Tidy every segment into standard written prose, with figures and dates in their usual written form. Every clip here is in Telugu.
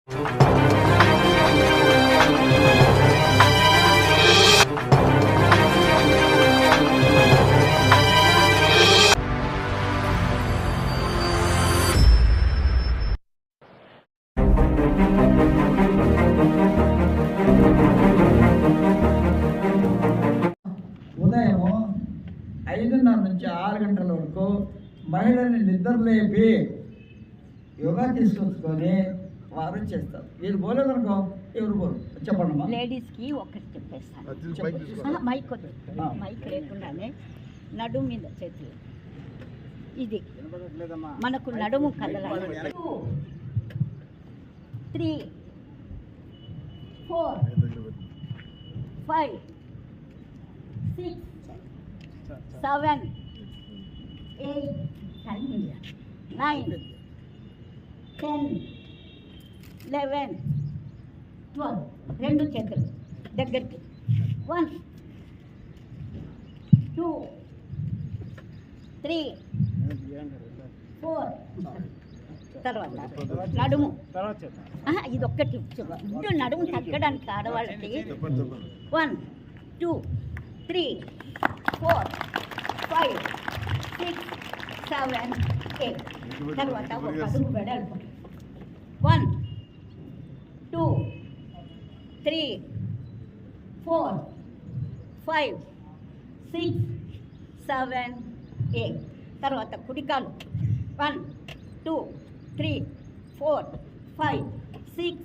ఉదయం 5:30 నుంచి 6 గంటల వరకు మహిళల్ని నిద్రలేపి యోగా తీసుకొచ్చుకొని వారు చేస్తారు. వీళ్ళు పోలేదనుకో ఎవరు పోరు. చెప్పండి లేడీస్కి ఒకటి చెప్పేస్తాను. మైక్ లేకుండానే నడుము మీద చేతులు, ఇది మనకు నడుము కదలాలి. 3, 4, 5, 6, 7, 8, 9, 10, 11, 12. రెండు చేతులు దగ్గరికి. 1, 2, 3, 4. తర్వాత నడుము, ఇది ఒక్కటి నడుము తగ్గడానికి ఆడవాళ్ళకి. 1, 2, 3, 4, 5, 6, 7, 8. తర్వాత ఒక అడుగు వెడల్పు. 1, 2, 3, 4, 5, 6, 7, 8. తర్వాత కుడికాలు. 1, 2, 3, 4, 5, 6,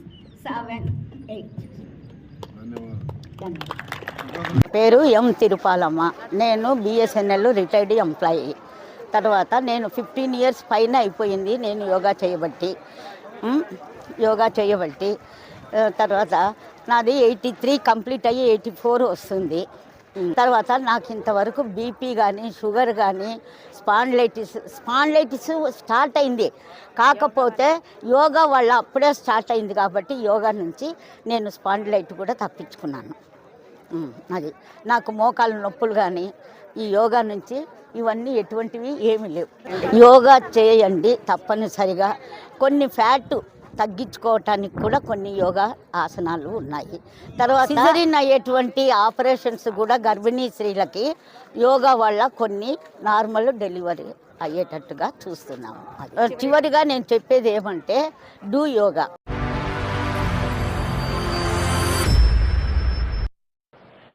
7, 8. పేరు ఎం తిరుపాలమ్మ. నేను బిఎస్ఎన్ఎల్ రిటైర్డ్ ఎంప్లాయీ. తర్వాత నేను 15 ఇయర్స్ పైన అయిపోయింది నేను యోగా చేయబట్టి. తర్వాత నాది 83 కంప్లీట్ అయ్యి 84 వస్తుంది. తర్వాత నాకు ఇంతవరకు బీపీ కానీ షుగర్ కానీ స్పాండ్లైటిస్ స్టార్ట్ అయింది. కాకపోతే యోగా వల్ల అప్పుడే స్టార్ట్ అయింది కాబట్టి యోగా నుంచి నేను స్పాండ్లైట్ కూడా తప్పించుకున్నాను. అది నాకు మోకాలు నొప్పులు కానీ ఈ యోగా నుంచి ఇవన్నీ ఎటువంటివి ఏమీ లేవు. యోగా చేయండి తప్పనిసరిగా. కొన్ని ఫ్యాట్ తగ్గించుకోవటానికి కూడా కొన్ని యోగా ఆసనాలు ఉన్నాయి. తర్వాత సిజరీన్ అయ్యేటువంటి ఆపరేషన్స్ కూడా గర్భిణీ స్త్రీలకి యోగా వల్ల కొన్ని నార్మల్ డెలివరీ అయ్యేటట్టుగా చూస్తున్నాము. చివరిగా నేను చెప్పేది ఏమంటే డూ యోగా.